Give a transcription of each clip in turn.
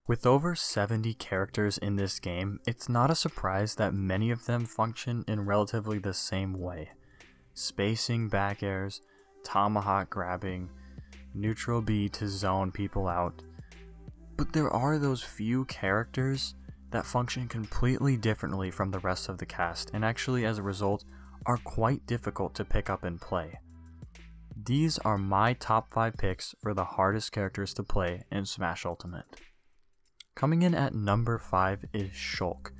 With over 70 characters in this game, it's not a surprise that many of them function in relatively the same way. Spacing back airs, tomahawk grabbing, neutral B to zone people out. But there are those few characters that function completely differently from the rest of the cast, and actually as a result are quite difficult to pick up and play. These are my top 5 picks for the hardest characters to play in Smash Ultimate. Coming in at number 5 is Shulk.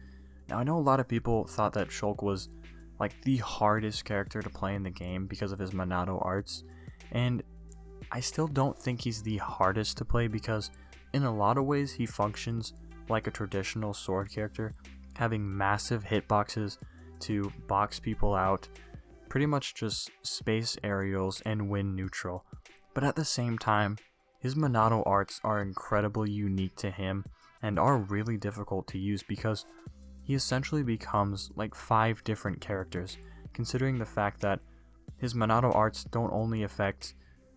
Now I know a lot of people thought that Shulk was like the hardest character to play in the game because of his Monado arts, and I still don't think he's the hardest to play because in a lot of ways he functions like a traditional sword character, having massive hitboxes to box people out, pretty much just space aerials and win neutral. But at the same time, his Monado arts are incredibly unique to him and are really difficult to use because he essentially becomes like 5 different characters, considering the fact that his Monado arts don't only affect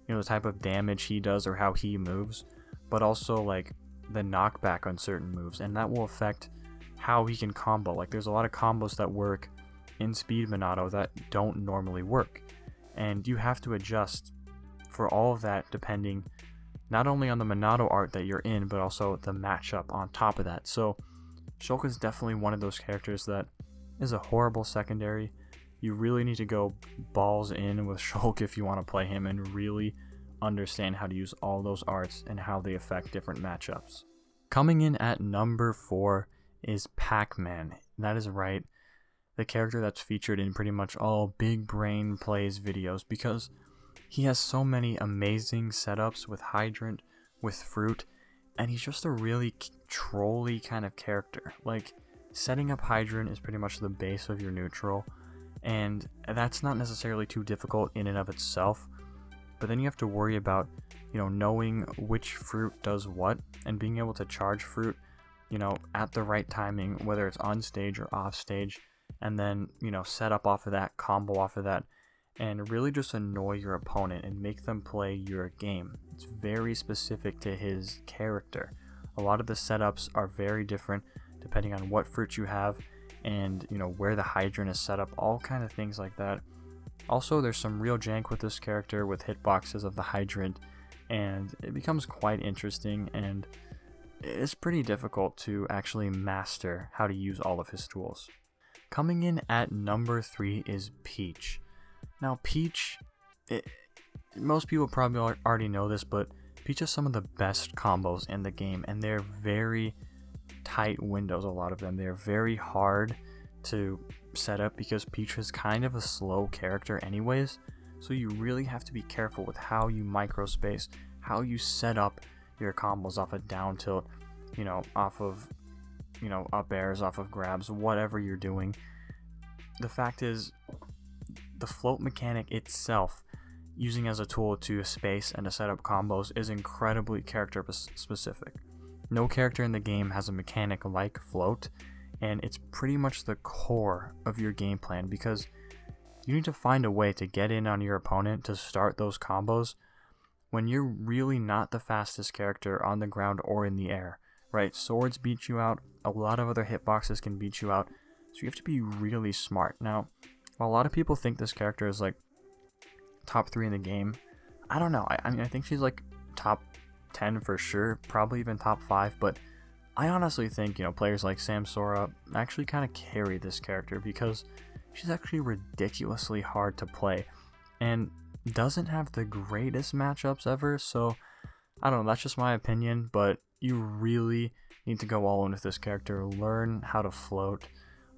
the type of damage he does or how he moves, but also like the knockback on certain moves, and that will affect how he can combo. Like there's a lot of combos that work in Speed Monado that don't normally work, and you have to adjust for all of that depending not only on the Monado art that you're in, but also the matchup on top of that. So Shulk is definitely one of those characters that is a horrible secondary. You really need to go balls in with Shulk if you want to play him and really understand how to use all those arts and how they affect different matchups. Coming in at number 4 is Pac-Man. That is right, the character that's featured in pretty much all Big Brain Plays videos because he has so many amazing setups with Hydrant, with Fruit, and he's just a really trolly kind of character. Like, setting up Hydrant is pretty much the base of your neutral, and that's not necessarily too difficult in and of itself, but then you have to worry about, knowing which fruit does what, and being able to charge fruit, at the right timing, whether it's on stage or off stage, and then, set up off of that, combo off of that, and really just annoy your opponent and make them play your game. It's very specific to his character. A lot of the setups are very different depending on what fruit you have and where the hydrant is set up, all kind of things like that. Also, there's some real jank with this character with hitboxes of the hydrant, and it becomes quite interesting, and it's pretty difficult to actually master how to use all of his tools. Coming in at number 3 is Peach. Now Peach, most people probably already know this, but Peach has some of the best combos in the game, and they're very tight windows, a lot of them. They're very hard to set up because Peach is kind of a slow character anyways, so you really have to be careful with how you microspace, how you set up your combos off of down tilt, off of, up airs, off of grabs, whatever you're doing. The fact is, the float mechanic itself, using as a tool to space and to set up combos, is incredibly character specific. No character in the game has a mechanic like float, and it's pretty much the core of your game plan because you need to find a way to get in on your opponent to start those combos when you're really not the fastest character on the ground or in the air, right? Swords beat you out, a lot of other hitboxes can beat you out, so you have to be really smart. Now, while a lot of people think this character is like top 3 in the game, I don't know. I mean, I think she's like top 10 for sure, probably even top 5, but I honestly think, players like Samsora actually kind of carry this character because she's actually ridiculously hard to play and doesn't have the greatest matchups ever, so I don't know, that's just my opinion, but you really need to go all in with this character, learn how to float,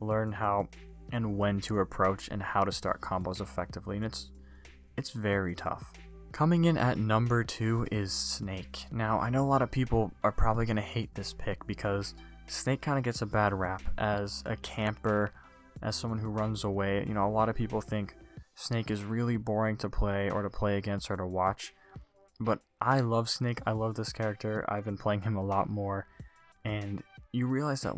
learn how and when to approach and how to start combos effectively, and it's very tough. Coming in at number 2 is Snake. Now, I know a lot of people are probably going to hate this pick because Snake kind of gets a bad rap as a camper, as someone who runs away. A lot of people think Snake is really boring to play or to play against or to watch. But I love Snake. I love this character. I've been playing him a lot more. And you realize that,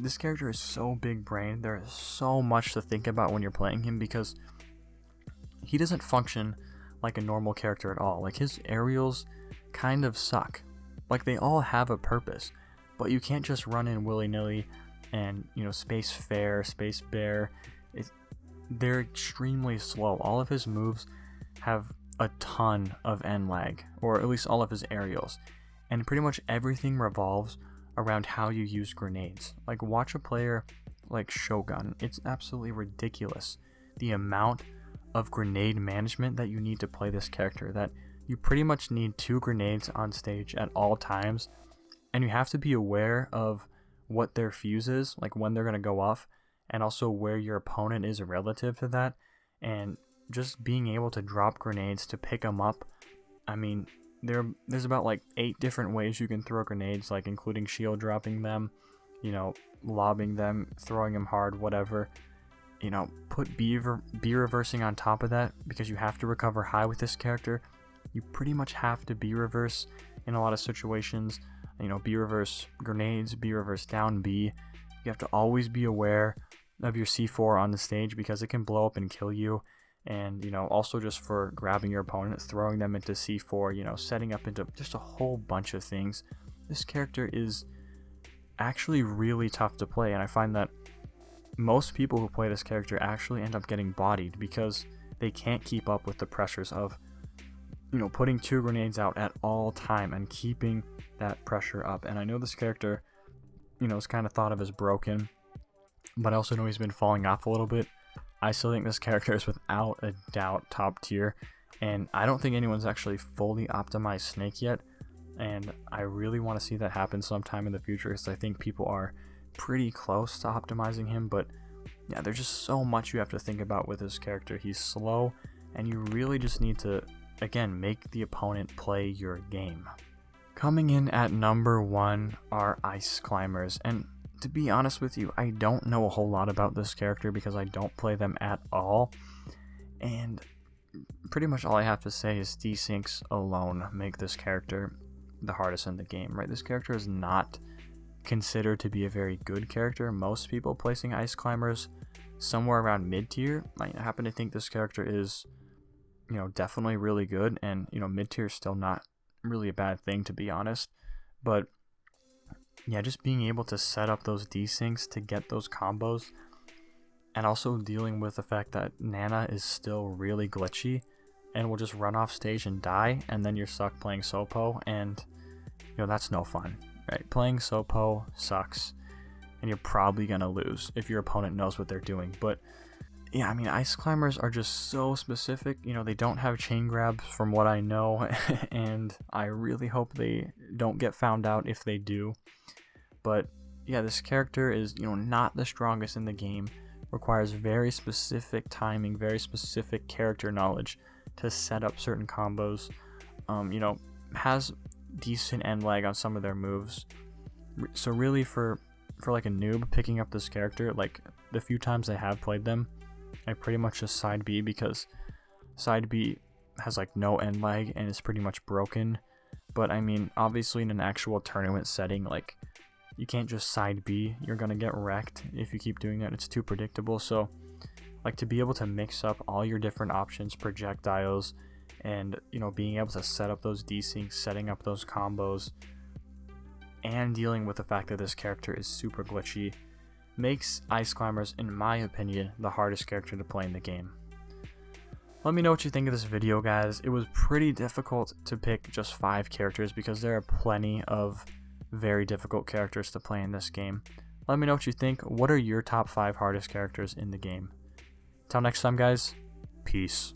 this character is so big brain. There is so much to think about when you're playing him because he doesn't function like a normal character at all. His aerials kind of suck. They all have a purpose. but you can't just run in willy-nilly and, you know, space fair, space bear. They're extremely slow. All of his moves have a ton of end lag, or at least all of his aerials, and pretty much everything revolves around how you use grenades. Like, watch a player like Shogun. It's absolutely ridiculous the amount of grenade management that you need to play this character, that you pretty much need 2 grenades on stage at all times, and you have to be aware of what their fuse is, like when they're going to go off, and also where your opponent is relative to that, and just being able to drop grenades to pick them up. I mean, there's about like 8 different ways you can throw grenades, like including shield dropping them, you know, lobbing them, throwing them hard, whatever. You know, put B reversing on top of that, because you have to recover high with this character. You pretty much have to B reverse in a lot of situations. You know, B reverse grenades, B reverse down B. You have to always be aware of your C4 on the stage, because it can blow up and kill you. And, you know, also just for grabbing your opponent, throwing them into C4, you know, setting up into just a whole bunch of things. This character is actually really tough to play, and I find that most people who play this character actually end up getting bodied because they can't keep up with the pressures of, you know, putting 2 grenades out at all time and keeping that pressure up. And I know this character, you know, is kind of thought of as broken, but I also know he's been falling off a little bit. I still think this character is without a doubt top tier, and I don't think anyone's actually fully optimized Snake yet, and I really want to see that happen sometime in the future, because I think people are pretty close to optimizing him. But yeah, there's just so much you have to think about with this character. He's slow, and you really just need to, again, make the opponent play your game. Coming in at number 1 are Ice Climbers, and to be honest with you, I don't know a whole lot about this character because I don't play them at all, and pretty much all I have to say is desyncs alone make this character the hardest in the game, right? This character is not considered to be a very good character. Most people placing Ice Climbers somewhere around mid-tier. I happen to think this character is, you know, definitely really good, and, you know, mid-tier is still not really a bad thing, to be honest. But yeah, just being able to set up those desyncs to get those combos, and also dealing with the fact that Nana is still really glitchy and will just run off stage and die, and then you're stuck playing Sopo, and, you know, that's no fun, right? Playing Sopo sucks, and you're probably gonna lose if your opponent knows what they're doing. But yeah, I mean, Ice Climbers are just so specific. You know, they don't have chain grabs from what I know, and I really hope they don't get found out if they do. But yeah, this character is, you know, not the strongest in the game, requires very specific timing, very specific character knowledge to set up certain combos. You know, has decent end lag on some of their moves. So really, for like a noob picking up this character, like the few times I have played them, I pretty much just side B, because side B has like no end lag and is pretty much broken. But I mean, obviously in an actual tournament setting, like, you can't just side B. You're gonna get wrecked if you keep doing that. It's too predictable. So like, to be able to mix up all your different options, projectiles, and, you know, being able to set up those desyncs, setting up those combos, and dealing with the fact that this character is super glitchy, makes Ice Climbers, in my opinion, the hardest character to play in the game. Let me know what you think of this video, guys. It was pretty difficult to pick just 5 characters because there are plenty of very difficult characters to play in this game. Let me know what you think. What are your top 5 hardest characters in the game? Till next time, guys. Peace.